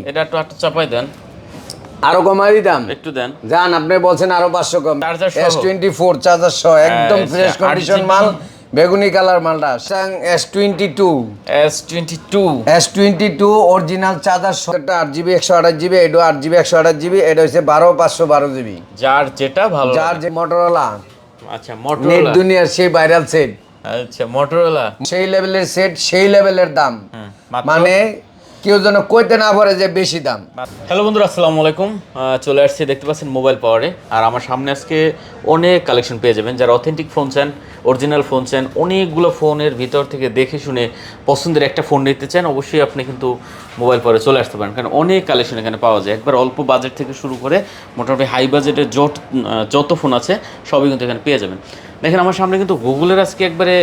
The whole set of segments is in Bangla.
এটা একটু হাতটা চাপাই দেন, আরো কমাই দিতাম একটু দেন। জান আপনি বলছেন আরো 500 কম। চার্জার সহ S24 চার্জার সহ একদম ফ্রেশ কন্ডিশন মাল, বেগুনি কালার মালটা। স্যামসাং S22 অরিজিনাল চার্জার সহ, এটা 8GB 128GB, এটা 8GB 128GB, এটা হচ্ছে 12 512GB। যার যেটা ভালো, যার যে মোটরোলা, আচ্ছা নেট মোটরোলা, দুনিয়ার সেই ভাইরাল সেট, আচ্ছা মোটরোলা সেই লেভেলের সেট, সেই লেভেলের দাম, মানে কেউ যেন কইতে না পারে যে বেশি দাম। হ্যালো বন্ধুরা, আসসালামু আলাইকুম। চলে আসছে, দেখতে পাচ্ছেন মোবাইল পাওয়ারে। আর আমার সামনে আজকে অনেক কালেকশন পেয়ে যাবেন। যারা অথেন্টিক ফোন চান, অরিজিনাল ফোন চান, অনেকগুলো ফোনের ভিতর থেকে দেখে শুনে পছন্দের একটা ফোন নিতে চান, অবশ্যই আপনি কিন্তু মোবাইল পাওয়ারে চলে আসতে পারেন। কারণ অনেক কালেকশন এখানে পাওয়া যায়, একবার অল্প বাজেট থেকে শুরু করে মোটামুটি হাই বাজেটের যত ফোন আছে সবই কিন্তু এখানে পেয়ে যাবেন। দেখেন আমার সামনে কিন্তু গুগলের আজকে একবারে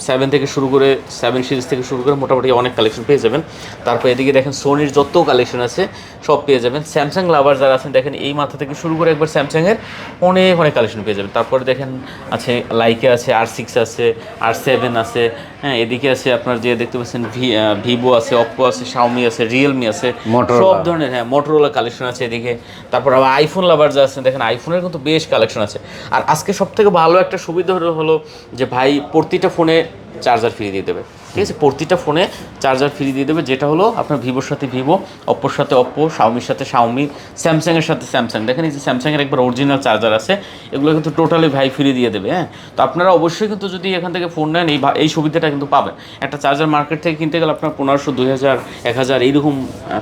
7 থেকে শুরু করে 7 সিরিজ থেকে শুরু করে মোটামুটি অনেক কালেকশন পেয়ে যাবেন। তারপর এদিকে দেখেন সোনির যত কালেকশন আছে সব পেয়ে যাবেন। স্যামসাং লাভার যারা আছেন দেখেন এই মাথা থেকে শুরু করে একবার স্যামসাংয়ের অনেক অনেক কালেকশন পেয়ে যাবেন। তারপরে দেখেন আছে লাইকা আছে, R6 আছে, R7 আছে, হ্যাঁ এদিকে আছে আপনার যে দেখতে পাচ্ছেন ভিভো আছে, অপ্পো আছে, শাওমি আছে, রিয়েলমি আছে, সব ধরনের হ্যাঁ মোটরোলা কালেকশন আছে এদিকে। তারপর আবার আইফোন লাভার যা আছেন দেখেন আইফোনের কিন্তু বেশ কালেকশন আছে। আর আজকে সব থেকে ভালো একটা সুবিধা হলো যে ভাই প্রতিটা ফোনে চার্জার ফ্রি দিয়ে দেবে, ঠিক আছে? প্রতিটা ফোনে চার্জার ফ্রি দিয়ে দেবে, যেটা হলো আপনার ভিভোর সাথে ভিভো, অপ্পোর সাথে অপ্পো, শাওমির সাথে শাওমি, স্যামসাংয়ের সাথে স্যামসাং। দেখেন এই যে স্যামসাংয়ের একবার অরিজিনাল চার্জার আছে, এগুলো কিন্তু টোটালি ভাই ফ্রি দিয়ে দেবে। হ্যাঁ, তো আপনারা অবশ্যই কিন্তু যদি এখান থেকে ফোন নেন এই সুবিধাটা কিন্তু পাবেন। একটা চার্জার মার্কেট থেকে কিনতে গেলে আপনার 1500, 2000, 1000 এইরকম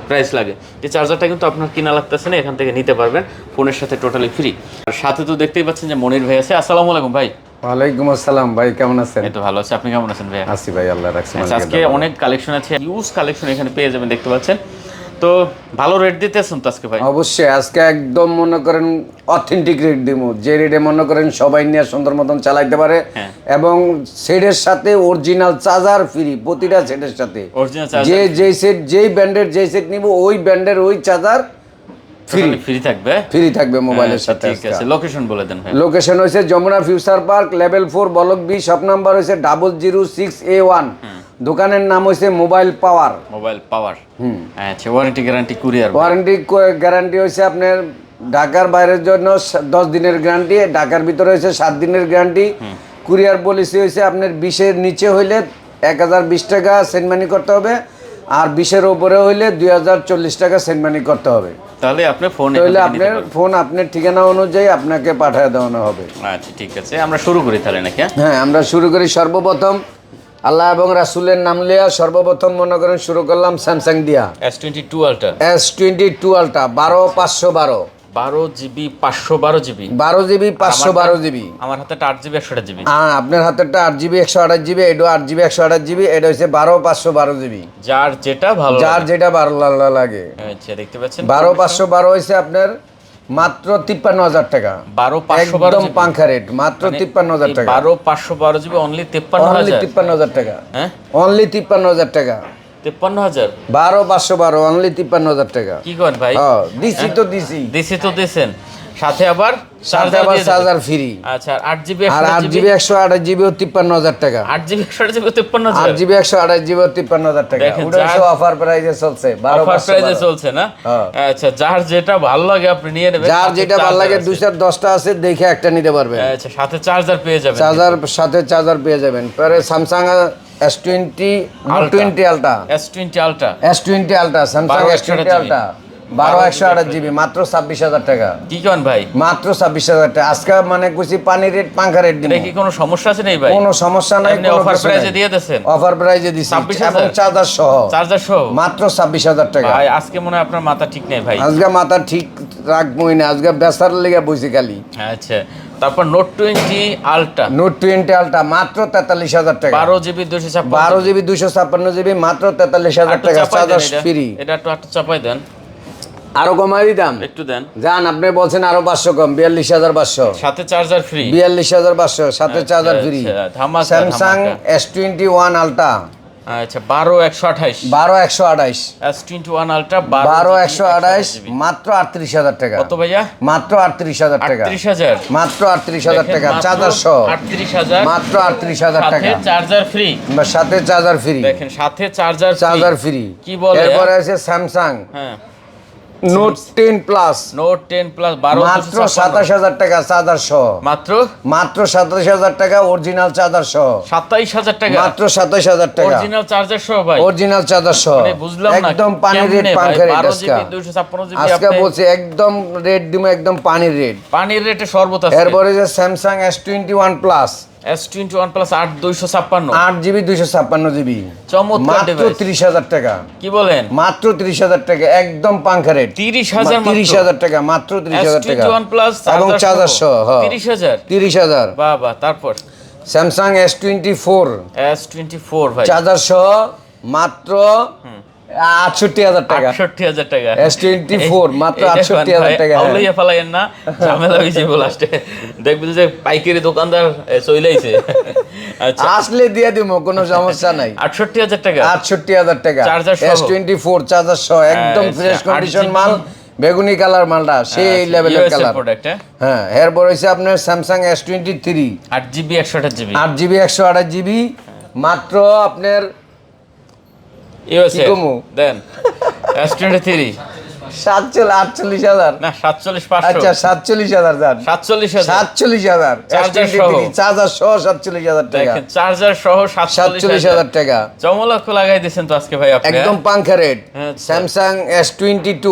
প্রাইস লাগে। যে চার্জারটা কিন্তু আপনার কিনা লাগতেছে না, এখান থেকে নিতে পারবেন ফোনের সাথে টোটালি ফ্রি। আর সাথে তো দেখতেই পাচ্ছেন যে মনির ভাই আছে। আসসালামু আলাইকুম ভাই। ওয়ালাইকুম আসসালাম ভাই, কেমন আছেন? এই তো ভালো আছে, আপনি কেমন আছেন ভাই? আছি ভাই, আল্লাহ রাখছে। আজকে অনেক কালেকশন আছে, ইউজ কালেকশন এখানে পেয়ে যাবেন, দেখতে পাচ্ছেন। তো ভালো রেট দিতেছেন তো আজকে ভাই? অবশ্যই আজকে একদম মনে করেন অথেন্টিক রেট দিব, যে রেটে মনে করেন সবাই নিয়ে সুন্দর মতন চালাইতে পারে। এবং সেটের সাথে অরিজিনাল চার্জার ফ্রি, প্রতিটা সেটের সাথে যে যেই সেট, যেই ব্র্যান্ডের যেই সেট নিব ওই ব্র্যান্ডের ওই চার্জার ফ্রি থাকবে মোবাইলের সাথে। ঠিক আছে, লোকেশন বলে দেন ভাই। লোকেশন হইছে Jamuna future park, level 4, block B, shop number হইছে 006A1। দোকানের নাম হইছে মোবাইল পাওয়ার। আচ্ছা, ওয়ারেন্টি গ্যারান্টি কুরিয়ার? গ্যারান্টি হইছে আপনার ঢাকার বাইরের জন্য 10 দিনের গ্যারান্টি, ঢাকার ভিতরে হইছে 7 দিনের গ্যারান্টি। কুরিয়ার পলিসি হইছে আপনার 20-এর নিচে হইলে 1020 টাকা সেন্ড মানি করতে হবে, আর 20-এর উপরে হইলে 2040 টাকা সেন্ড মানি করতে হবে। তাহলে আপনার ফোন আপনার ঠিকানা অনুযায়ী আপনাকে পাঠিয়ে দেওয়ানো হবে। আচ্ছা ঠিক আছে, আমরা শুরু করি তাহলে নাকি? হ্যাঁ, আমরা শুরু করি। সর্বপ্রথম আল্লাহ এবং রাসূলের নাম লিয়া সর্বপ্রথম মনে করেন শুরু করলাম স্যামসাং দিয়া S22 ultra. S22 ultra 12 512 512GB 12GB 512GB। আমার হাতে 8GB 128GB। হ্যাঁ, আপনার হাতেরটা 8GB 128GB, এটা 8GB 128GB, এটা হচ্ছে 12 512GB। যার যেটা ভালো লাগে। আচ্ছা দেখতে পাচ্ছেন 12 512 হইছে আপনার মাত্র 53,000 টাকা। 12 512 একদম পাঙ্খা রেট, মাত্র 53,000 টাকা। 12 512GB অনলি 53,000 টাকা। হ্যাঁ, অনলি 53,000 টাকা। 53,000। 12 512 অনলি 53,000 টাকা। কি করেন ভাই? হ্যাঁ, দিছি তো দিছেন, সাথে আবার চার্জার ফ্রি। আচ্ছা, 8GB 128GB 53,000 টাকা। 8GB 128GB 53,000। 8GB 128GB 53,000 টাকা। ওটা অফার প্রাইসে চলছে, 12 চলছে না? আচ্ছা, যার যেটা ভালো লাগে আপনি নিয়ে নেবেন। যার যেটা ভালো লাগে, 2-10টা আছে, দেখে একটা নিতে পারবেন। আচ্ছা, সাথে চার্জার পেয়ে যাবেন। চার্জার পেয়ে যাবেন। পরে Samsung S20 ultra, S20 ultra, Samsung S20 ultra 12 মাত্র 26,000 টাকা। কি কোন ভাই? মাত্র 26,000 টাকা। আজকে মানে কুছি পানি রেট, পাঙ্খা রেট দিন। কি কোনো সমস্যা আছে নাই ভাই? কোনো সমস্যা নাই, কোনো অফার প্রাইসে দিয়ে দেন। অফার প্রাইসে দিছি, এবং চার্জার সহ মাত্র 26,000 টাকা। ভাই আজকে মনে হয় আপনার মাথা ঠিক নেই ভাই। আজকে মাথা ঠিক রাখবই না, আজকে বেচার লেগে বসি খালি। আচ্ছা, তারপর নোট 20 আলট্রা মাত্র 43,000 টাকা। 12GB 256GB মাত্র 43,000 টাকা। Charger free. এটা একটু চাপাই দেন, আরো কমাই দিতাম, একটু দেন। জান আপনি বলছেন আরো 500 কম, 42,500, সাথে চার্জার ফ্রি। 42,500 সাথে charger free. Samsung S21 ultra আচ্ছা 12128 12128 S21 আলট্রা 12128 মাত্র 38000 টাকা। কত ভাইয়া? মাত্র 38000 টাকা। 38000 মাত্র 38000 টাকা। চার্জার সহ 38000 মাত্র 38000 টাকা। সাথে চার্জার ফ্রি। সাথে চার্জার ফ্রি। দেখেন সাথে চার্জার ফ্রি। কি বলে? এরপরে আছে স্যামসাং হ্যাঁ নোট 10 প্লাস। নোট 10 প্লাস 12 মাত্র 27000 টাকা চার্জার সহ। মাত্র 27000 টাকা অরিজিনাল চার্জার সহ। 27000 টাকা মাত্র 27000 টাকা অরিজিনাল চার্জার সহ ভাই। অরিজিনাল চার্জার সহ। বুঝলাম না একদম পানির রেট, পাঙ্খা রেট আজকে 256 জিবি আজকে বলছি একদম রেট দিমু, একদম পানির রেট। পানির রেটে সর্বত আছে। এরপরে যে Samsung S21 plus. S21 plus 8256 8GB 256GB চমৎকার মাত্র ডিভাইস। 30000 টাকা। কি বলেন? মাত্র 30000 টাকা একদম পাঙ্খা রেট। 30000 মাত্র 30000 টাকা মাত্র 30000 টাকা S21 প্লাস এবং চার্জার সহ 30000 30000। বাবা তারপর স্যামসাং S24 ভাই চার্জার সহ মাত্র 68000 টাকা। 68000 টাকা S24 মাত্র 68000 টাকা। আউলাইয়া ফালাইয়েন না, ঝামেলা হইছে লাস্টে। দেখবেন যে পাইকারি দোকানদার চইলাইছে। আচ্ছা আসলে দিয়ে দিমু, কোনো সমস্যা নাই। 68000 টাকা 68000 টাকা চার্জার সহ। S24 চার্জার সহ একদম ফ্রেশ কন্ডিশন মাল, বেগুনি কালার মালটা সেই লেভেলের কালার। প্রোডাক্ট হ্যাঁ এরপর হইছে আপনার Samsung S23 8GB 128GB 8GB 128GB মাত্র আপনার ইউএসএ কমু? দেন S23 48000 না 47500 আচ্ছা 47000 যান 47000 47000 চার্জার সহ। চার্জার সহ 47000 টাকা। দেখেন চার্জার সহ 47000 টাকা চমলক লাগাই দিয়েছেন তো আজকে ভাই আপনি। একদম পাঙ্খা রেট। আচ্ছা। Samsung S22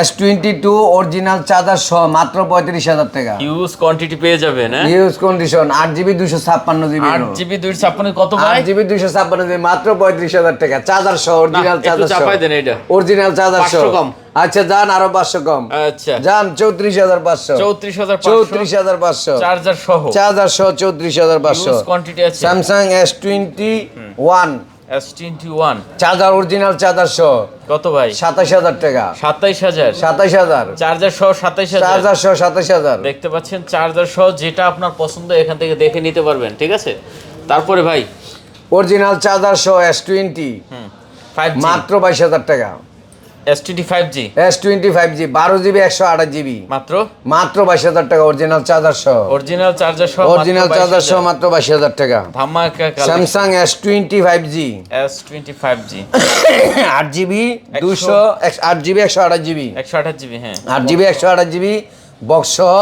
S22 original charger সহ মাত্র 35000 টাকা। হিউজ কোয়ান্টিটি পেয়ে যাবেন। হ্যাঁ use condition 8GB 256GB 8GB 256 কত ভাই? 8GB 256GB মাত্র 35000 টাকা চার্জার সহ অরিজিনাল একটু চার্জার সহ। চাপাই দেন এটা। অরিজিনাল চার্জার সহ 500 কম। আচ্ছা যান আরো 500 কম। আচ্ছা যান 34500 34500 চার্জার সহ চার্জার সহ 34500 হিউজ কোয়ান্টিটি আছে। Samsung S21 S21 charger original charger সহ কত ভাই? 27000 টাকা 27000 চার্জার সহ 27000 চার্জার সহ 27000 দেখতে পাচ্ছেন চার্জার সহ যেটা আপনার পছন্দ এখান থেকে দেখে নিতে পারবেন। ঠিক আছে তারপরে ভাই অরিজিনাল চার্জার সহ S20 5G মাত্র 22000 টাকা। S20 5G S25G 12GB 128GB মাত্র 22000 টাকা অরিজিনাল চার্জার সহ। অরিজিনাল চার্জার সহ অরিজিনাল চার্জার সহ মাত্র 22000 টাকা। ধামাকা Samsung S25G S25G 8GB 8GB 128GB 128GB হ্যাঁ 8GB 128GB বক্স সহ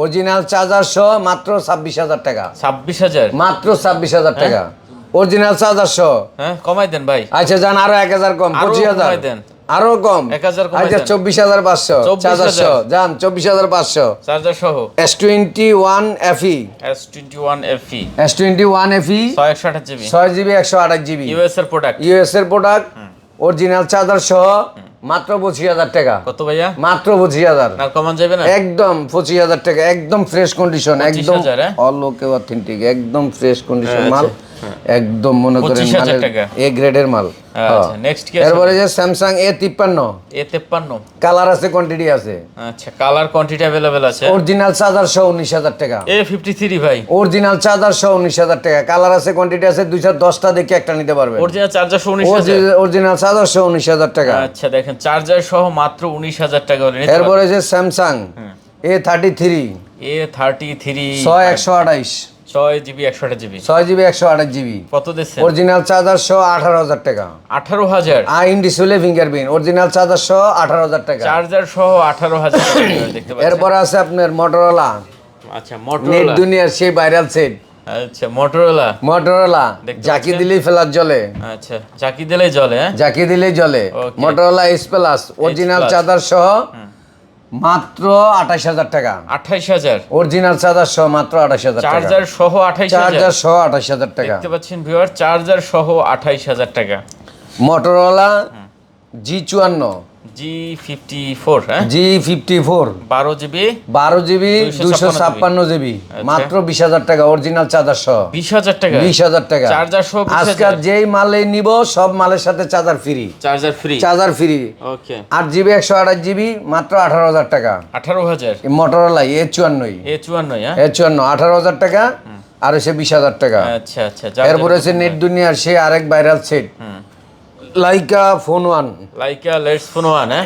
অরিজিনাল চার্জার সহ মাত্র 26000 টাকা। 26000 মাত্র 26000 টাকা অরিজিনাল চার্জার সহ। হ্যাঁ কমাই দেন ভাই। আচ্ছা যান আরো 1000 কম, আরো 25000 কমাই দেন। আরো কম 1000 কমাই আচ্ছা দেন। 24500 চার্জার সহ যান 24500 চার্জার সহ S21 FE S21 FE S21 FE 128GB 6GB 128GB US এর প্রোডাক্ট ইউএস এর প্রোডাক্ট অরিজিনাল চার্জার সহ মাত্র 25000 টাকা। কত ভাইয়া? মাত্র 25000 আর কমান যাবে না? একদম 25000 টাকা একদম ফ্রেশ কন্ডিশন একদম 25000 অল ওকে অথেন্টিক একদম ফ্রেশ কন্ডিশন মাল একদম মনে করেন 25000 মানে টাকা। এ গ্রেডের মাল। আচ্ছা নেক্সট কি আছে? এরপরে যে স্যামসাং A53 A53 কালার আছে কোয়ান্টিটি আছে আচ্ছা কালার কোয়ান্টিটি अवेलेबल আছে। অরিজিনাল চার্জার সহ 19000 টাকা। A53 ভাই অরিজিনাল চার্জার সহ 19000 টাকা কালার আছে কোয়ান্টিটি আছে 210টা দেখে একটা নিতে পারবেন। অরিজিনাল চার্জার সহ 19000 অরিজিনাল চার্জার সহ 19000 টাকা। আচ্ছা দেখেন চার্জার সহ মাত্র 19000 টাকা হলে নিতে এরপরে যে Samsung A33 A33 6128 6GB 128GB 6GB 128GB কত দিচ্ছেন? অরিজিনাল চার্জার সহ 18000 টাকা। 18000 in display fingerprint original charger সহ 18000 টাকা। চার্জার সহ 18000 টাকা দেখতে পাচ্ছেন। এরপর আছে আপনার মোটরোলা আচ্ছা নেট মোটরোলা দুনিয়ার সেই ভাইরাল সেট আচ্ছা মোটরোলা দেখতে জাকি দিলেই ফেলার জ্বলে আচ্ছা চাকি দিলেই জ্বলে। হ্যাঁ জাকি দিলেই জ্বলে Okay. Motorola S plus original Plus charger সহ মাত্র 28000 টাকা। 28000 অরিজিনাল চার্জার সহ মাত্র 28000 টাকা। চার্জার সহ 28000 চার্জার সহ 28000 টাকা। দেখতে পাচ্ছেন ভিউয়ার চার্জার সহ 28000 টাকা। মোটরোলা G54 G54 হ্যাঁ G54 12GB 12GB 256GB মাত্র 20000 টাকা অরিজিনাল চার্জার সহ 20000 টাকা 20000 টাকা চার্জার সহ 20000 আজকে যেই মালে নিব সব মালের সাথে charger free charger free okay 8GB 128GB মাত্র 18000 টাকা 18000 মোটরোলা A54 A54 হ্যাঁ A54 18000 টাকা আর হচ্ছে 20,000 টাকা। আচ্ছা আচ্ছা। এরপর হচ্ছে নেট দুনিয়ার সেই আরেক viral set, Leica phone one. Leica Leitz phone one, হ্যাঁ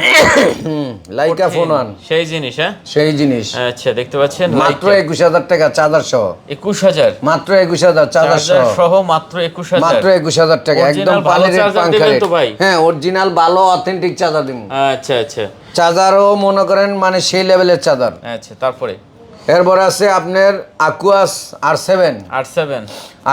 লাইকা ফোন ওয়ান সেই জিনিস, হ্যাঁ সেই জিনিস। আচ্ছা দেখতে পাচ্ছেন মাত্র 21,000 টাকা চার্জার সহ। 21,000 মাত্র 21,000 চার্জার চার্জার সহ। সহ মাত্র 21,000। মাত্র 21,000 টাকা একদম Original ভালো পানির চার্জার পাঙ্খা দিবেন রেট। তো ভাই? হ্যাঁ অরিজিনাল ভালো অথেন্টিক চার্জার দিব। আচ্ছা আচ্ছা চার্জারও মনে করেন মানে সেই লেভেলের চার্জার। আচ্ছা। তারপরে এরপর আছে আপনার Aquos R7। R7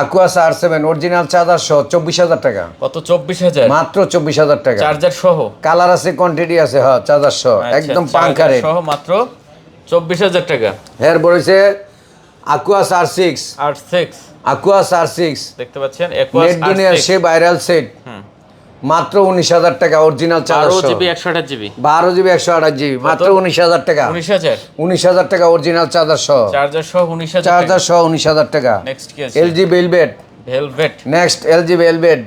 Aquos R7 original charger সহ 24,000 টাকা। কত? 24,000 মাত্র 24,000 টাকা। চার্জার সহ। কালার আছে, কোয়ান্টিটি আছে, হ্যাঁ চার্জার সহ আচ্ছা, একদম চার্জার পাঙ্খা রেট। সহ মাত্র 24,000 টাকা। এরপর হচ্ছে Aquos R6। R6 Aquos R6 দেখতে পাচ্ছেন নেট দুনিয়ার R6 সে ভাইরাল সেট, মাত্র 19,000 টাকা অরিজিনাল চার্জার সহ। 12GB 128GB 12GB 128GB মাত্র 19,000 টাকা। 19,000 19,000 টাকা অরিজিনাল চার্জার সহ। চার্জার সহ 19,000 চার্জার সহ 19,000 টাকা। নেক্সট কি আছে? LG velvet. Velvet next LG velvet.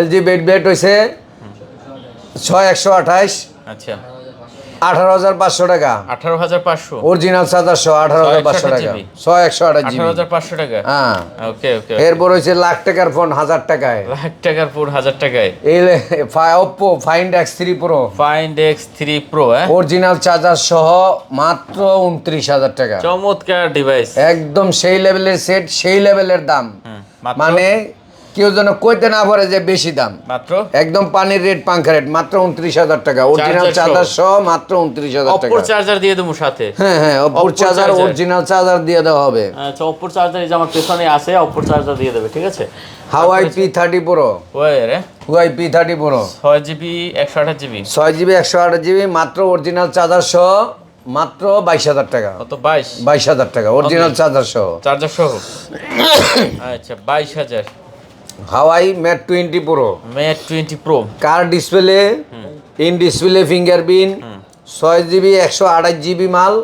LG velvet হইছে 6128 আচ্ছা 18,500 টাকা 18,500 অরিজিনাল চার্জার সহ। 18,500 টাকা 6128 6128GB। 18,500 টাকা। হ্যাঁ ওকে ওকে। এরপর হইছে লাখ টাকার ফোন 1000 টাকায়। লাখ টাকার ফোন 1000 টাকায়। এই Oppo Find X3 Pro Find X3 Pro, হ্যাঁ অরিজিনাল চার্জার সহ মাত্র 29,000 টাকা। চমৎকার ডিভাইস। একদম সেই লেভেলের সেট, সেই লেভেলের দাম। মাত্র মানে কেউ যেন কইতে না পারে যে বেশি দাম। মাত্র একদম পানির রেট পাঙ্খা রেট মাত্র 29,000 টাকা অরিজিনাল চার্জার সহ মাত্র 29,000 টাকা। অপর চার্জার দিয়ে দেবো সাথে। হ্যাঁ হ্যাঁ অপর চার্জার অরিজিনাল চার্জার দিয়ে দেওয়া হবে। আচ্ছা অপর চার্জার এই যে আমার পেছনে আছে, অপর চার্জার দিয়ে দেবে, ঠিক আছে। হাওয়াই P30 Pro। ওয়ে রে হাওয়াই P30 Pro 6GB 128GB 6GB 128GB মাত্র অরিজিনাল চার্জার সহ মাত্র 22,000 টাকা। কত? 22,000 টাকা অরিজিনাল চার্জার সহ। চার্জার সহ আচ্ছা 22,000। হাওয়াই Mate 20 Pro Mate 20 Pro car display, in display fingerprint, 6GB 128GB মাল,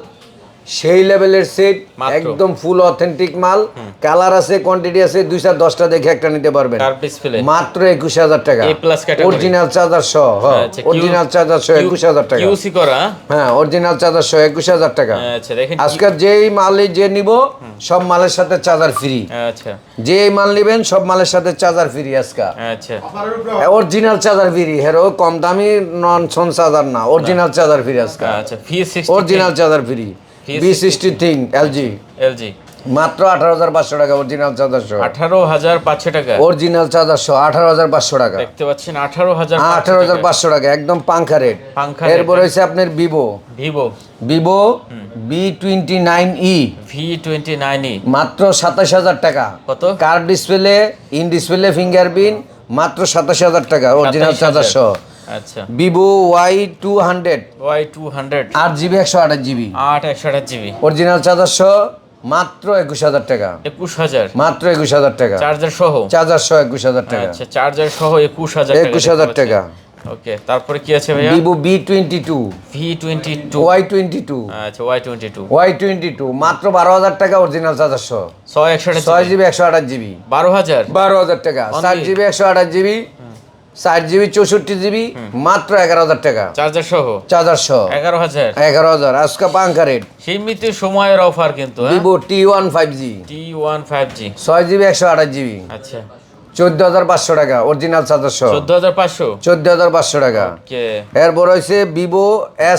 সেই লেভেলের সেট, মাত্র। একদম ফুল অথেন্টিক মাল। কালার আছে, কোয়ান্টিটি আছে, 2-10টা দেখে একটা নিতে পারবেন। কার ডিসপ্লে মাত্র 21,000 টাকা A+ ক্যাটাগরি অরিজিনাল চার্জার সহ। আচ্ছা, অরিজিনাল চার্জার সহ 21,000 টাকা। QC করা, হ্যাঁ অরিজিনাল চার্জার সহ 21,000 টাকা। আচ্ছা দেখেন আজকে যেই মালই যে নিব সব মালের সাথে চার্জার ফ্রি। আচ্ছা যেই মাল নেবেন সব মালের সাথে চার্জার ফ্রি আজকে। আচ্ছা অরিজিনাল চার্জার ফ্রি, হেরো কম দামি নন সন চার্জার না, অরিজিনাল চার্জার ফ্রি আজকে। আচ্ছা V60 original charger free V60 thing LG LG মাত্র 18,500 টাকা অরিজিনাল চার্জার সহ। 18,500 টাকা অরিজিনাল চার্জার সহ 18,500 টাকা। দেখতে পাচ্ছেন 18,500 18,500 টাকা একদম পাঙ্খা রেট। পাঙ্খা এরপর হচ্ছে আপনার ভিভো ভিভো V29e V29e মাত্র 27,000 টাকা। কত? কার ডিসপ্লে, ইন ডিসপ্লে ফিঙ্গারপ্রিন্ট, মাত্র 27,000 টাকা অরিজিনাল 27,000 চার্জার সহ। আচ্ছা Vivo Y200 Y200 8GB 128GB 128GB original charger সহ মাত্র 21,000 টাকা। 21,000 মাত্র 21,000 টাকা চার্জার সহ। চার্জার সহ 21,000 টাকা। আচ্ছা চার্জার সহ 21,000 টাকা। 21,000 টাকা। ওকে তারপরে কি আছে ভাইয়া? ভিভো V22 V22 Y22 আচ্ছা Y22 Y22 মাত্র 12,000 টাকা অরিজিনাল চার্জার সহ। 628GB 6GB 128GB 12,000 12,000 টাকা। 4GB 128GB 4GB 64GB মাত্র 11,000 টাকা চার্জার সহ। চার্জার সহ 11,000 11,000 আজকে পাঙ্খা রেট। সীমিত সময়ের অফার কিন্তু, হ্যাঁ Vivo T1 5G T1 5G 6GB 128GB আচ্ছা 14,500 টাকা অরিজিনাল চার্জার সহ। 14,500 14,500 টাকা। ওকে এরপর হয়েছে ভিভো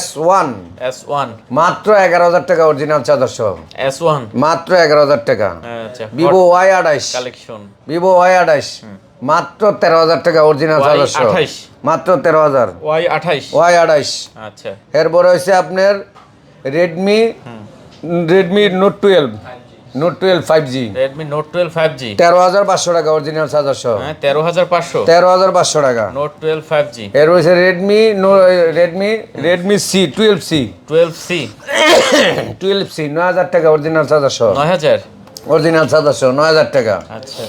S1 S1 মাত্র 11,000 টাকা অরিজিনাল চার্জার সহ। S1 মাত্র 11,000 টাকা। আচ্ছা Vivo Y28 collection Vivo Y28 মাত্র 13,000 টাকা অরিজিনাল চার্জার সহ। Y28 মাত্র 13,000 Y28 Y28 আচ্ছা এরপর হয়েছে আপনার Redmi note 12 5G Redmi Note 12 5G 13,500 টাকা অরিজিনাল চার্জার সহ। হ্যাঁ 13,500 13,500 টাকা। Note 12 5G এর রয়েছে Redmi C 12C 12C 12C 9,000 টাকা অরিজিনাল চার্জার সহ। 9,000 অরিজিনাল চার্জার সহ 9,000 টাকা। আচ্ছা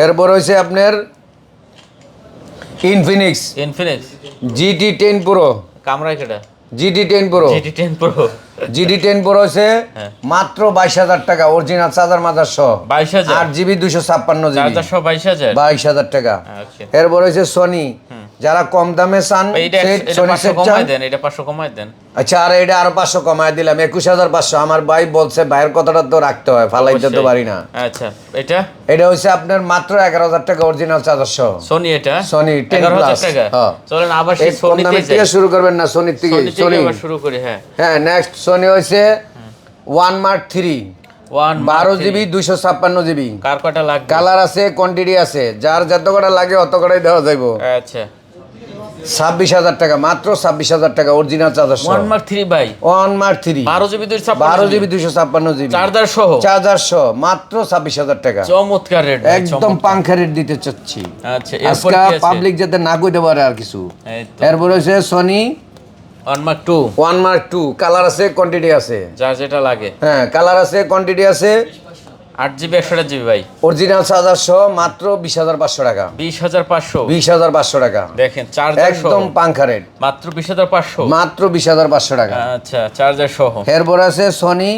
এরপর হয়েছে আপনার ইনফিনিক্স Infinix GT10 Pro কামরাই কেডা GT10 Pro GT10 Pro GT10 Pro হচ্ছে মাত্র 22,000 টাকা অরিজিনাল চার্জার মাদার সহ। 22,000 8GB 256GB চার্জার সহ 22,000 22,000 টাকা। ওকে এরপর হয়েছে সনি যারা কম দামে চান এটা সেট এটা সোনি 500 সেট চান, কমায় দেন, এটা 500 কমায় দেন। আচ্ছা আর এটা আরো 500 কমায় দিলাম, 21500। আমার ভাই বলছে ভাইয়ের কথাটা তো রাখতে হয়, ফালাইতে তো অবশ্যই। পারি না। আচ্ছা এটা এটা হচ্ছে আপনার মাত্র 11000 টাকা অরিজিনাল চার্জার সহ। সোনি, এটা Sony 10 11,000 plus, টাকা। হ্যাঁ। চলেন আবার এই সেই কম সোনিতেই দামের যাই, থেকে শুরু করবেন না, সোনির থেকে। সোনি থেকে সোনি, আবার শুরু করি। হ্যাঁ, হ্যাঁ নেক্সট সোনি হচ্ছে 1 Mark 3 1 12 জিবি 256 জিবি। কার কটা লাগবে? কালার আছে, কোয়ান্টিটি আছে, যার যত কটা লাগে অত কটাই দেওয়া যাইব। আচ্ছা 26000 টাকা, মাত্র 26000 টাকা অরিজিনাল চার্জার সহ। 1 Mark 3 ভাই 1 Mark 3 12 GB 12 GB 256 GB charger সহ, চার্জার সহ, মাত্র 26000 টাকা। চমৎকার রেট ভাই, একদম চমৎকার। পাংখা রেট দিতে চাচ্ছি আচ্ছা এরপর আজকে, কি আছে? পাবলিক যাতে না কইতে পারে আর কিছু। এই তো এরপর হচ্ছে সনি 1 Mark 2, 1 Mark 2, কালার আছে, কোয়ান্টিটি আছে। যার যেটা লাগে। হ্যাঁ কালার আছে, কোয়ান্টিটি আছে। 8 জিবি 128 জিবি ভাই অরিজিনাল চার্জার সহ মাত্র 20500 টাকা। 20500। 20500 টাকা, দেখেন চার্জার সহ একদম পাংখা রেট, মাত্র 20500। মাত্র 20500 টাকা। আচ্ছা চার্জার সহ এরপর আছে Sony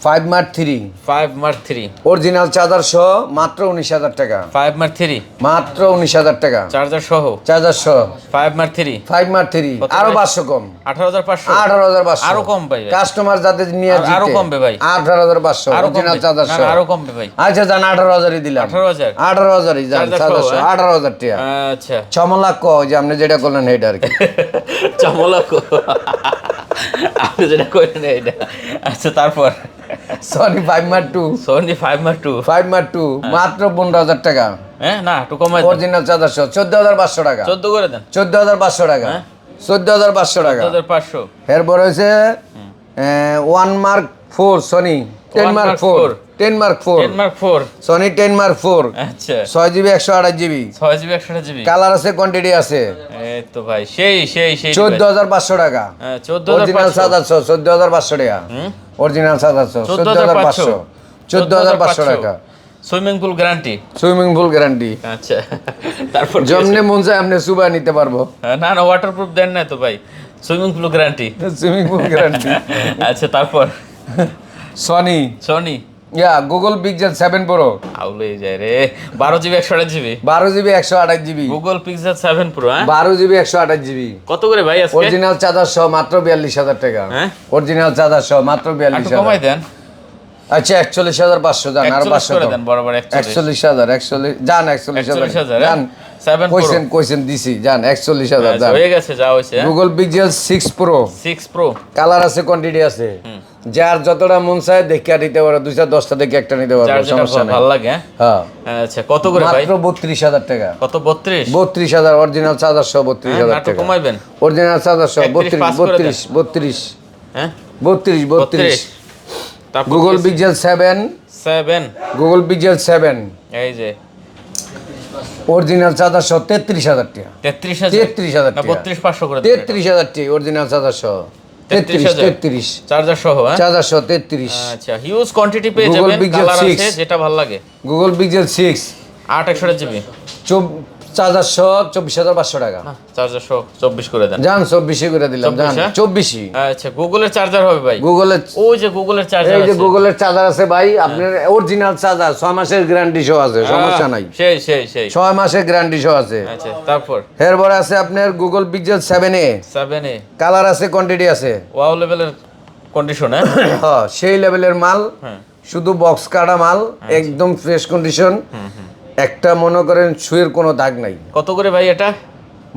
5 Mark 3 5 Mark 3, original charger সহ মাত্র 19000 টাকা। 5 Mark 3 মাত্র 19000 টাকা চার্জার সহ, চার্জার সহ। 5 Mark 3 5 Mark 3 কত আরো ভাই? 500 কম, 18500। 18500। আরো কম ভাই। কাস্টমার যাতে নিয়ে আর- আরো কমবে ভাই। 18500 আরো অরিজিনাল কমবে। চার্জার না, সহ। না, আরো কমবে ভাই। আচ্ছা জান 18000ই দিলাম। 18000 18000ই জান চার্জার চার্জার সহ, সহ, হ্যাঁ? 18000 টাকা। আচ্ছা চমলা ক যে আপনি যেটা করলেন এইটা আর কি। চমলক আপনি যেটা করেন এটা। আচ্ছা তারপর Sony 5 Mark 2, Sony 5 Mark 2, 5 Mark 2 মাত্র 15000 টাকা। হ্যাঁ না একটু কমাই দেন, অরিজিনাল চার্জার সহ 14500 টাকা। 14 করে দেন। 14500 টাকা, হ্যাঁ? 14500 টাকা। 14500। এরপর হয়েছে 1 Mark 4 Sony 10 1 Mark Mark 4, 4, 10 Mark 4 10 Mark 4। Sony 10 Mark 4, আচ্ছা 6 GB 128 GB. 6 GB 128 GB. Colour আছে, কোয়ান্টিটি আছে। এই তো ভাই সেই সেই সেই 14500 টাকা। হ্যাঁ অরিজিনাল 14500। চার্জার সহ 14500 টাকা। অরিজিনাল চার্জার সহ 14500, 14500 টাকা। Swimming pool guarantee. Swimming pool guarantee. আচ্ছা তারপর কি যেমনি আছে? মন চায় আপনি সুবা নিতে পারবো। না না ওয়াটারপ্রুফ দেন না তো ভাই, swimming pool guarantee. Swimming pool guarantee. আচ্ছা তারপর Sony Sony Google Pixel 7 pro আউলে যায় রে, 12 GB 128 GB 12 GB 128 GB. Google Pixel 7 pro. হ্যাঁ 12 জিবি 128 জিবি। কত করে ভাই আজকে? অরিজিনাল চার্জার সহ মাত্র 42000 টাকা। হ্যাঁ? অরিজিনাল চার্জার সহ মাত্র একটু 42000। কমাই দেন, আচ্ছা 41500 জান, আর 41 500 করে কম। দেন বরাবর 41। 41000, 41 জান, 41000 41,000, জান। 7 প্রো। কইছেন দিছি জান, 41000 আচ্ছা, জান। হয়ে গেছে যা হইছে। Google pixel 6 pro 6 pro colour আছে, কোয়ান্টিটি আছে। যার যতটা মন চায় দেখে নিতে পারো, 2টা 10টা দেখে একটা নিতে পারো, যার যেটা সমস্যা নেই। ভালো লাগে। হ্যাঁ আচ্ছা কত করে ভাই? মাত্র 32000 টাকা। কত 32? 32000 অরিজিনাল চার্জার সহ 32000 একটু টাকা। কমাইবেন। অরিজিনাল চার্জার সহ 31 পাস করে দেন। 32 হ্যাঁ 32 তারপর গুগল পিক্সেল 7, 7 গুগল পিক্সেল 7 এই যে অরিজিনাল চার্জার সহ 33000 টাকা। 33000 33000 না টাকা। 32500 করে দেন। 33000 টাকা অরিজিনাল চার্জার সহ। 33 চার্জার সহ। হ্যাঁ চার্জার সহ 33। আচ্ছা হিউজ কোয়ান্টিটি পেয়ে Google যাবেন, Pixel কালার 6 আছে যেটা ভালো লাগে। গুগল পিক্সেল 6 8 128 জিবি চার্জার সহ 24500 টাকা। চার্জার সহ 24 করে দেন। জান 24 করে দিলাম, জান 24, হ্যাঁ? 24। আচ্ছা গুগলের চার্জার হবে ভাই, গুগলের ওই যে গুগলের চার্জার এই যে আছে। গুগলের চার্জার আছে ভাই, আপনার অরিজিনাল চার্জার 6 মাসের গ্যারান্টি সহ আছে, সমস্যা নাই। সেই সেই সেই 6 মাসের গ্যারান্টি সহ আছে। আচ্ছা তারপর এরপরে আছে আপনার গুগল পিক্সেল 7a 7 এ কালার আছে, কোয়ান্টিটি আছে। ওয়াও লেভেলের কন্ডিশন। হ্যাঁ হ্যাঁ সেই লেভেলের মাল, হ্যাঁ শুধু বক্স কাটা মাল, একদম ফ্রেশ কন্ডিশন। একটা মনে করেন সুয়ের কোনো দাগ নাই। কত করে ভাই এটা?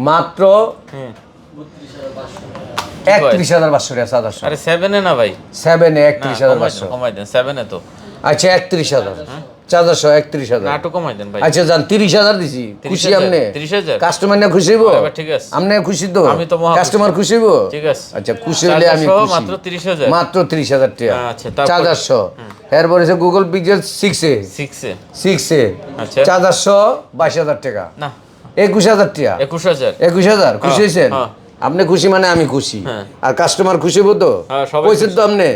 মাত্র হুম 31500 টাকা চার্জার সহ। আরে 7 এ না ভাই, 7a না, 31500। কমাই দেন 7 এ তো। আচ্ছা 31000 চার্জার সহ 31000। না একটু কমাই দেন ভাই। আচ্ছা জান 30000 দিছি, খুশি 30,000 আমনে? 30,000 কাস্টমার না খুশি হইব? এবার ঠিক আছে। আমনে খুশি তো? আমি তো মহা খুশি। কাস্টমার খুশি হইব? ঠিক আছে। আচ্ছা খুশি হলে আমি চার্জার সহ খুশি। মাত্র 30,000। মাত্র 30000 টাকা। আচ্ছা, তারপর? চার্জার সহ। এরপর হচ্ছে গুগল পিক্সেল 6a 6 এ আচ্ছা। চার্জার সহ 22000 টাকা। না 21000 টাকা। 21000। 21000 খুশি হ্যাঁ, হয়েছেন? হ্যাঁ। আপনি খুশি মানে আমি খুশি। হ্যাঁ। আর কাস্টমার খুশি হবো তো? হ্যাঁ, সবাই কইছেন তো আপনি,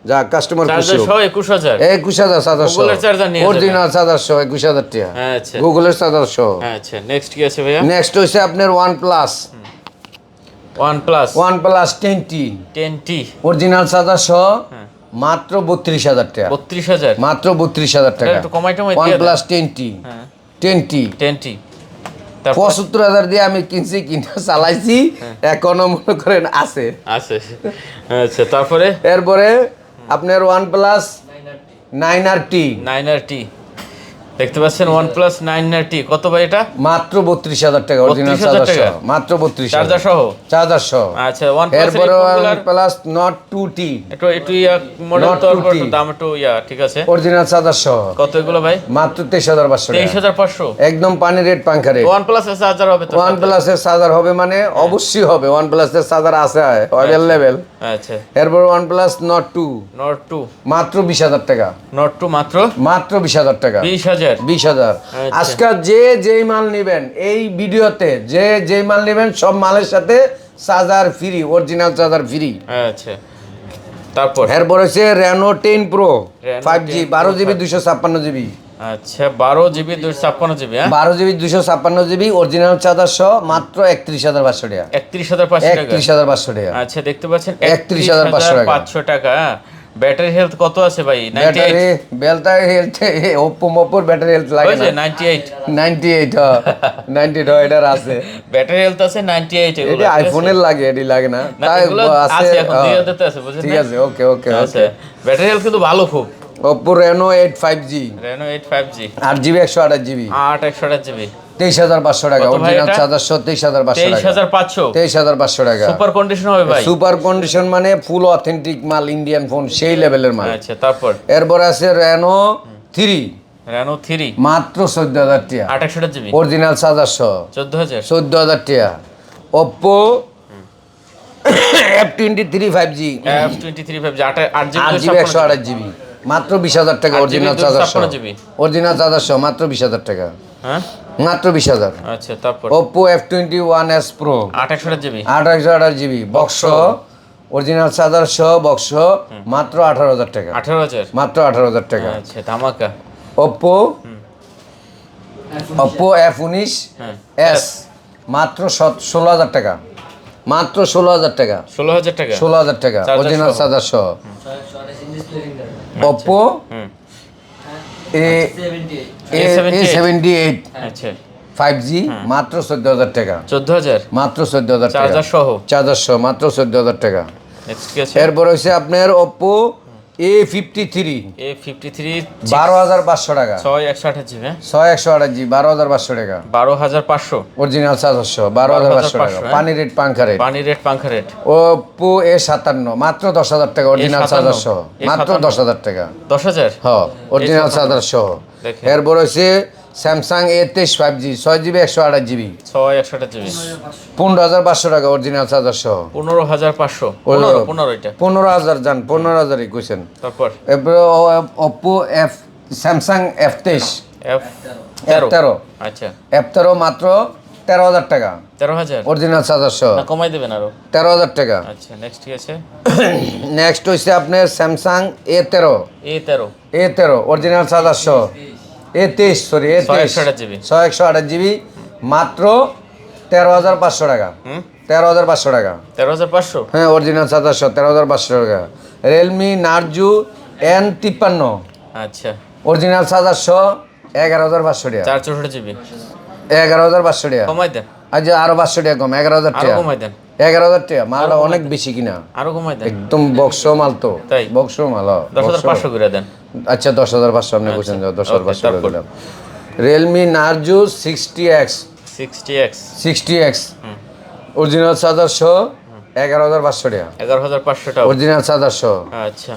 যা কাস্টমার খুশি চার্জার হোক। সহ 21000। 21000 চার্জার সহ। গুগলের চার্জার নিয়ে যাবেন। অরিজিনাল চার্জার সহ 21000 টাকা। আচ্ছা গুগলের চার্জার সহ। আচ্ছা নেক্সট কি আছে ভাইয়া? নেক্সট হচ্ছে আপনার OnePlus OnePlus 10T 10T original charger সহ মাত্র 32000 টাকা। 32000। মাত্র 32000 টাকা। একটু কমাই টমাই দিয়ে দেন। OnePlus 10T হ্যাঁ 10T 10T তারপর? 75,000 দিয়ে আমি কিনছি, কিনে চালাইছি, এখনো মনে করেন আছে। আছে। আচ্ছা, তারপরে এরপরে আপনার OnePlus 9RT 9R T দেখতে পাচ্ছেন, OnePlus 9R T কত ভাই এটা? মাত্র 32,000 টাকা, অরিজিনাল 32,000 চার্জার টাকা? সহ, মাত্র 32,000 চার্জার সহ? চার্জার সহ। আচ্ছা, OnePlus এর এরপরে ফোনগুলোর OnePlus Nord 2T একটু একটু মডেল Not তো অল্প 2T একটু দাম একটু ঠিক আছে। অরিজিনাল চার্জার সহ কত এগুলো ভাই? মাত্র 23,500 টাকা, 23,500? একদম পানি রেট পাঙ্খা রেট। OnePlus এর চার্জার হবে তো? OnePlus এর চার্জার হবে মানে অবশ্যই হবে, OnePlus এর চার্জার আছে অ্যাভেলেবেল। আচ্ছা, এরপর OnePlus Nord 2 Nord 2 মাত্র 20,000 টাকা, Nord 2 মাত্র মাত্র 20,000 টাকা, 20,000? 20,000। আচ্ছা। আজকে যেই মাল নেবেন এই ভিডিওতে, যেই মাল নেবেন সব মালের সাথে charger free, original charger free. আচ্ছা, তারপর? এরপর হচ্ছে Reno 10 Pro Reno 5G 10 12 GB 256 GB, আচ্ছা, 12 জিবি 256 জিবি? হ্যাঁ, 12 জিবি 256 জিবি অরিজিনাল চার্জার সহ মাত্র 31,500 টাকা, 31,500 টাকা? 31,500 টাকা। আচ্ছা, দেখতে পাচ্ছেন 31,500 টাকা। হ্যাঁ, ব্যাটারি হেলথ কত আছে ভাই? 98? ব্যাটারি বেলটারি হেলথ, ওপ্পোর ব্যাটারি হেলথ লাগে ওই না? যে 98? 98 98 এটার আছে। ব্যাটারি হেলথ আছে 98 এগুলো? এটা আইফোনের লাগে, এটি লাগে না। না, তাই এগুলো আছে, আছে এখন দিয়ে দিতে আছে, বুঝছেন? ঠিক আছে, ওকে ওকে আচ্ছা, ওকে। ব্যাটারি হেলথ কিন্তু ভালো খুব। Oppo Reno 8 5G Reno 8 5G 8GB 128 GB 128 GB 23,500 টাকা, কত ভাই অরিজিনাল এটা? চার্জার সহ 23,500 টাকা, 23,500? 23,500 টাকা। সুপার কন্ডিশন হবে ভাই? সুপার কন্ডিশন মানে ফুল অথেন্টিক মাল, ইন্ডিয়ান ফোন সেই লেভেলের মাল। আচ্ছা, তারপর? এরপর আছে Reno 3 Reno 3 মাত্র 14,000 টাকা, 128 জিবি অরিজিনাল চার্জার সহ 14,000? 14,000 টাকা। Oppo F23 5G F23 5G 8 GB 8GB 128 GB মাত্র 20,000 টাকা, 8GB অরিজিনাল চার্জার সহ, 256 অরিজিনাল চার্জার সহ মাত্র 20,000 টাকা, হ্যাঁ, মাত্র 20,000। আচ্ছা, তারপর? Oppo F21s Pro 128 GB 828 GB box, original charger সহ বক্স, মাত্র 18,000 টাকা, 18,000? মাত্র 18,000 টাকা। আচ্ছা, ধামাকা। ওপ্পো F19 হ্যাঁ, S মাত্র 16,000 টাকা, মাত্র 16,000 টাকা, 16,000 টাকা? 16,000 টাকা, চার্জার অরিজিনাল সহ? চার্জার সহ। ওপ্পো হুম, A78 আচ্ছা, 5G মাত্র 14,000 টাকা, 14,000? মাত্র 14,000 টাকা, চার্জার সহ? চার্জার সহ মাত্র 14,000 টাকা। নেক্সট কি আছে? এরপর হচ্ছে আপনার ওপ্পো A53 A53 12,500 টাকা, 128 জিবি? হ্যাঁ, 6128 জি 12,500 টাকা, 12,500? অরিজিনাল চার্জার সহ 12,500 টাকা, 12,500, পানি রেট পাঙ্খা রেট। পানি রেট পাঙ্খা রেট? ওপ্পো A57 মাত্র 10,000 টাকা, অরিজিনাল চার্জার সহ মাত্র 10,000 টাকা, 10,000? হ্যাঁ অরিজিনাল চার্জার সহ। দেখেন। এরপর হচ্ছে Samsung A23 5G 6GB 128 GB 128 GB 15,500 টাকা, অরিজিনাল চার্জার সহ 15,500? 15 এটা? 15,000 যান, 15,000ই কইছেন। তারপর? এরপরে ওপ্পো স্যামসাং F23 F13? আচ্ছা, F13 মাত্র 13,000 টাকা, 13,000? অরিজিনাল চার্জার সহ না, কমাই দেবেন আরো? 13,000 টাকা। আচ্ছা, নেক্সট কি আছে? নেক্সট হচ্ছে আপনার Samsung A13 A13 original charger সহ, A23 sorry A23 128 GB 128 GB মাত্র 13,500 টাকা, 13,500 টাকা, 13,500? হ্যাঁ অরিজিনাল চার্জার সহ 13,500 টাকা। রিয়েলমি নার্জো N53 আচ্ছা, অরিজিনাল চার্জার সহ 11,500 টাকা, 464 জিবি 11,500 টাকা। কমাই দেন, আজ আরো 500 টাকা কম, 11,000 আরো টাকা, কমাই দেন, 11,000 টাকা। মালটা অনেক বেশি কিনা, আরো কমাই দেন, একদম বক্স মাল তো, তাই? বক্স মাল 10,500 করে দেন। আচ্ছা 10,500 আপনি বলছেন, 10,500 তারপর? দিলাম। Realme Narzo 60X 60X original charger সহ 11,500 টাকা, 11,500 টাকা? অরিজিনাল চার্জার সহ। আচ্ছা,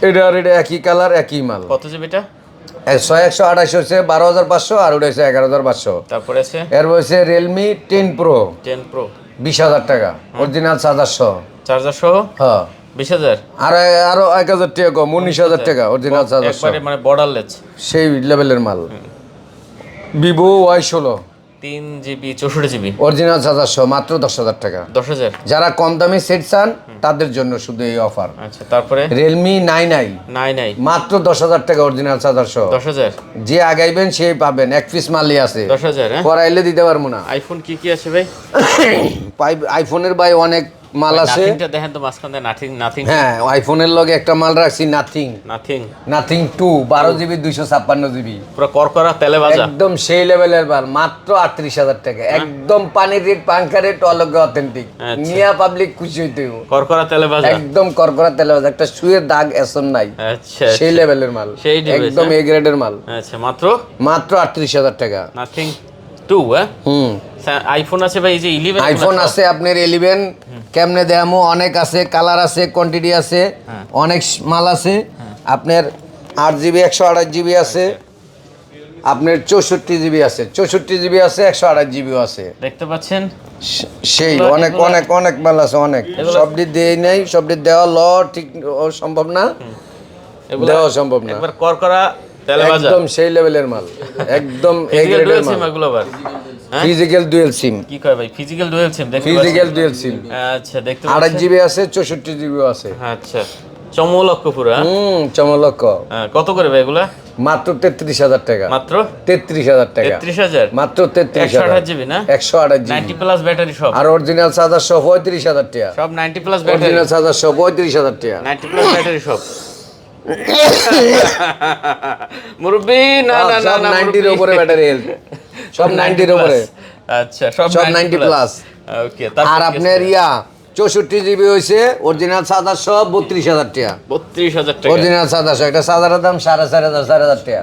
এটা একই কালার একই মাল। কত জিবিটা? 128 হচ্ছে 12,500 আর ওটা হচ্ছে 11,500। তারপরে আছে এর হচ্ছে রিয়েলমি 10 Pro 10 Pro 20,000 টাকা, অরিজিনাল চার্জার সহ, চার্জার সহ হ্যাঁ 20,000? আর আরো 1,000 টাকা কম, 19,000 টাকা, অরিজিনাল চার্জার সহ, একবারে মানে বর্ডারলেস সেই লেভেলের মাল। Vivo Y16 3 GB 64 GB original charger সহ মাত্র 10,000 টাকা। 10,000? যারা কম দামে সেট চান তাদের জন্য শুধু এই অফার। আচ্ছা, তারপরে? রিয়েলমি 9i নাই মাত্র 10,000 টাকা, অরিজিনাল চার্জার সহ। 10,000? যে আগাইবেন সেই পাবেন, এক পিস মালই আছে, 10,000? হ্যাঁ, করাইলে দিতে পারবো না। আইফোন কি আছে ভাই? আইফোনের ভাই অনেক মাল আছে। নাথিংটা দেখেন তো মাঝখানে নাথিং হ্যাঁ, আইফোনের লগে একটা মাল রাখছি নাথিং নাথিং 2 12 GB 256 GB, পুরো করকরা তেলে ভাজা একদম সেই লেভেলের মাল, মাত্র 38,000 টাকা, একদম পানির রেট পাঙ্খা রেট অলগে অথেন্টিক, আচ্ছা। নিয়া পাবলিক খুশি হইতে হইব। করকরা তেলে ভাজা একদম করকরা তেলে ভাজা, একটা সুয়ের দাগ এসন নাই, আচ্ছা সেই লেভেলের মাল, সেই device, একদম এ গ্রেডের মাল, আচ্ছা মাত্র মাত্র 38,000 টাকা। নাথিং 2 হ্যাঁ হুম, আইফোন আছে ভাই, এই যে 11 আইফোন আছে আপনার 11, কেমনে দেখামো, অনেক আছে, কালার আছে, কোয়ান্টিটি আছে, অনেক মাল আছে। আপনার 8GB 128GB আছে, আপনার 64GB আছে, 64GB আছে, 128GB আছে, দেখতে পাচ্ছেন সেই এগুলো- অনেক এগুলো- অনেক অনেক মাল আছে, অনেক। এগুলো- সবটি দেই নাই, সবটি দেওয়া ঠিক সম্ভব না, এগুলো দেওয়া সম্ভব না, একবার করকরা তেলে ভাজা একদম সেই লেভেলের মাল, একদম এ ফিজিক্যাল গ্রেডের ডুয়াল মাল। সিম এগুলো আবার হ্যাঁ ফিজিক্যাল ডুয়েল সিম, কি কয় ভাই ফিজিক্যাল ডুয়াল সিম দেখতে ফিজিক্যাল ডুয়েল সিম, আচ্ছা দেখতে পাচ্ছেন 28GB আছে, 64GB আছে। আচ্ছা চমলক্ষ পুরো হ্যাঁ? চমলক্ষ। হ্যাঁ, কত করে ভাই এগুলা মাত্র 33,000 টাকা, মাত্র 33,000 টাকা, 33,000 মাত্র 33,000, 128GB না 128GB, 90 প্লাস ব্যাটারি সব আর অরিজিনাল চার্জার সহ 35,000 টাকা, সব 90 প্লাস ব্যাটারি অরিজিনাল চার্জার সহ 35,000 টাকা। 90 প্লাস ব্যাটারি সব মুরব্বি না না না সব না 90 এর উপরে ব্যাটারি হেলথ, সব 90 এর উপরে, আচ্ছা সব সব 90 প্লাস। ওকে আর আপনার 64GB হইছে অরিজিনাল চার্জার সহ 32,000 টাকা, 32,000 টাকা অরিজিনাল চার্জার সহ, একটা চার্জারের দাম 4,500 4,000 টাকা।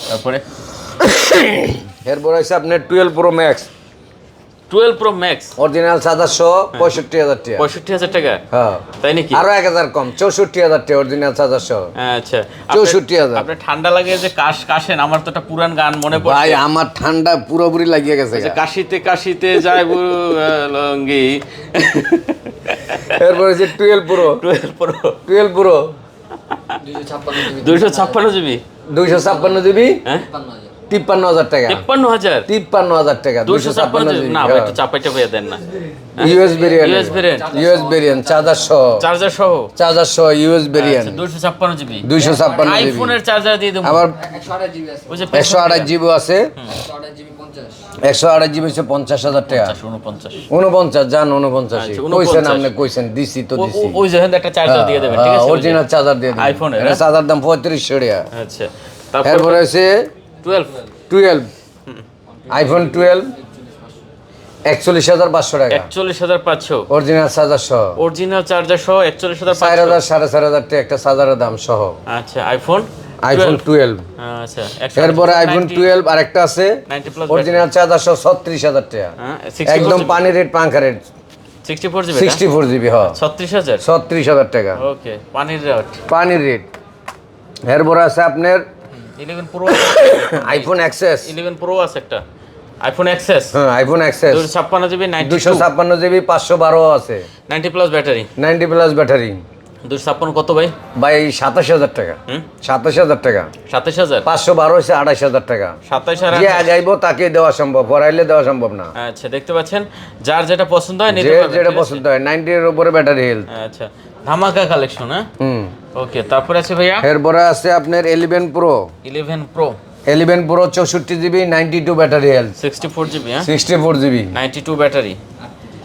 তারপরে এরপর হইছে আপনার 12 pro max, 12 pro max original charger সহ 65,000 টাকা। 65,000 টাকা হ্যাঁ, তাই নাকি আরো 1,000 কম, 64,000 টাকা অরিজিনাল চার্জার সহ। আচ্ছা 64,000। আপনার ঠান্ডা লাগে যে কাশেন, আমার তো একটা পুরান গান মনে ভাই পড়ছে আমার ঠান্ডা পুরোপুরি লাগিয়ে গেছে যে কাশিতে কাশিতে যায় লঙ্গি এরপর হচ্ছে 12 pro, 12 pro 12 pro 256GB 256GB, হ্যাঁ 53,000 টাকা, 53,000 53,000 টাকা, 256 না ভাই একটু চাপাইটা পেয়ে দেন না US variant, US variant। US variant, charger সহ, চার্জার সহ চার্জার সহ ইউএস ভেরিয়েন্ট, 256GB 256GB। আইফোনের চার্জার দিয়ে দেবো আবার 128GB আছে, ওই যে 128GB আছে, 128GB 50, 128GB হচ্ছে 50,000 টাকা, 49 49 জান 49, আচ্ছা, কইছেন 49 আপনি, কইছেন দিছি তো দিছি, ওই যে একটা চার্জার দিয়ে দেবেন ঠিক আছে অরিজিনাল চার্জার দিয়ে দিন, আইফোনের, এটা হ্যাঁ? চার্জার দাম 3500 টাকা। আচ্ছা তারপর এরপরে হচ্ছে 12 12, আইফোন 12 41,500 টাকা, 41,500 অরিজিনাল চার্জার সহ, অরিজিনাল চার্জার সহ 41,500 4,000 4,500 টাকা একটা চার্জারের দাম সহ, আচ্ছা আইফোন আইফোন 12। আচ্ছা এরপরে আইফোন 12 আরেকটা আছে, 90 প্লাস অরিজিনাল চার্জার সহ 36,000 টাকা, হ্যাঁ একদম পানি রেট পাঙ্খা রেট, 64GB 64GB, হ্যাঁ 36,000 36,000 টাকা ওকে পানির রেট পানির রেট। এরপরে আছে আপনার 11 প্রো আইফোন এক্সএস, 11 প্রো আছে একটা আইফোন এক্সএস হ্যাঁ আইফোন এক্সএস 256GB 256GB 512 আছে, 90 প্লাস ব্যাটারি 90 প্লাস ব্যাটারি। 256 কত ভাই ভাই 27,000 টাকা, 27,000 টাকা, 27,000 512 হচ্ছে 28,000 টাকা। 27 আর যে আগাইব তাকে দেওয়া সম্ভব, পড়াইলে দেওয়া সম্ভব না, আচ্ছা দেখতে পাচ্ছেন যার যেটা পছন্দ হয় নিতে যে পারবেন যেটা ঠিক আছে? পছন্দ হয়। 90 এর উপরে ব্যাটারি হেলথ। আচ্ছা ধামাকা কালেকশন হ্যাঁ হুম, ওকে তারপরে আছে ভাইয়া এরপরে আছে আপনার 11 pro, 11 pro 11 pro 64GB 92 battery health, 64GB হ্যাঁ 64GB 92 ব্যাটারি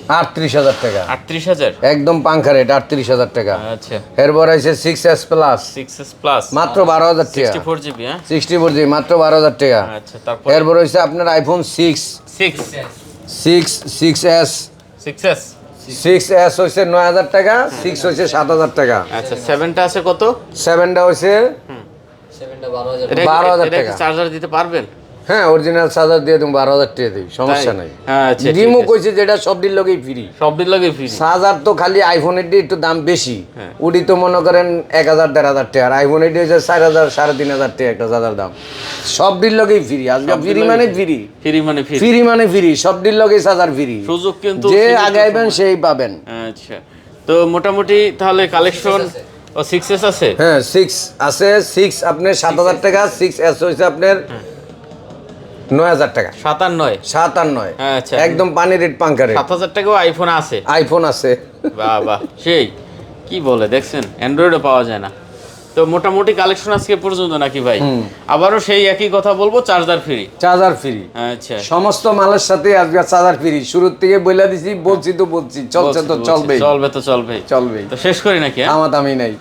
38,000 টাকা, 38,000 একদম পাঙ্খা রেট 38,000 টাকা। আচ্ছা এরপর আছে 6s প্লাস, 6s প্লাস মাত্র 12,000 টাকা, 64GB হ্যাঁ 64GB মাত্র 12,000 টাকা। আচ্ছা তারপর এরপর হচ্ছে আপনার আইফোন 6 6s 6s 6s হচ্ছে 9,000 টাকা, 6 হচ্ছে 7,000 টাকা, আচ্ছা 7টা আছে কত 7টা হচ্ছে 7টা 12,000, 12,000 টাকা। চার্জার দিতে পারবেন হ্যাঁ অরিজিনাল চার্জার দিয়ে তুমি 12,000 টাকা দিই, সমস্যা নাই। আচ্ছা রিমো কইছে যেটা সবটির লগেই ফ্রি, সব দিন লাগে ফ্রি চার্জার তো খালি আইফোনের দিয়ে একটু দাম বেশি, হ্যাঁ। ওটি তো মনে করেন 1,000 1,500 টাকা, আর আইফোনের দিয়ে হচ্ছে 4,000 3,500 টাকা একটা চার্জার দাম, সবটির লগেই ফ্রি। আজকে ফ্রি মানে ফ্রি, ফ্রি মানে ফ্রি ফ্রি মানে ফ্রি, সবটির লগেই চার্জার ফ্রি, সুযোগ কিন্তু যে সীমিত আগাইবেন সময়। সেই পাবেন। আচ্ছা তো মোটামুটি তাহলে কালেকশন ও 6s আছে হ্যাঁ 6 আছে, 6 আপনার 7,000 টাকা, 6s হচ্ছে আপনার 9,000 টাকা, 7 আর 9 7 আর 9, আচ্ছা। একদম পানি রেট পাঙ্কা রেট। 7,000 টাকাও আইফোন আছে আইফোন আছে, বাহ বাহ সেই কি বলে দেখছেন অ্যান্ড্রয়েডও পাওয়া যায় না তো মোটামুটি কালেকশন আজকে পর্যন্ত নাকি ভাই? আবারও সেই একই কথা বলবো, চার্জার ফ্রি। চার্জার ফ্রি, আচ্ছা, সমস্ত মালের সাথে আজকে চার্জার ফ্রি। শুরুর থেকে বলে দিছি, বলছি তো বলছি, চলছে তো চলবেই, চলবে তো চলবে, চলবেই। তো শেষ করি নাকি? আমার দামি নাই।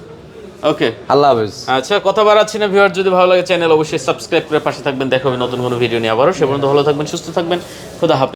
ওকে, আল্লাহ হাফেজ। আচ্ছা, কথা বাড়াচ্ছি না ভিউয়ার, যদি ভালো লাগে চ্যানেল অবশ্যই সাবস্ক্রাইব করে পাশে থাকবেন। দেখা হবে নতুন কোনো ভিডিও নিয়ে আবারও। সে পর্যন্ত ভালো থাকবেন, সুস্থ থাকবেন, খোদা হাফেজ।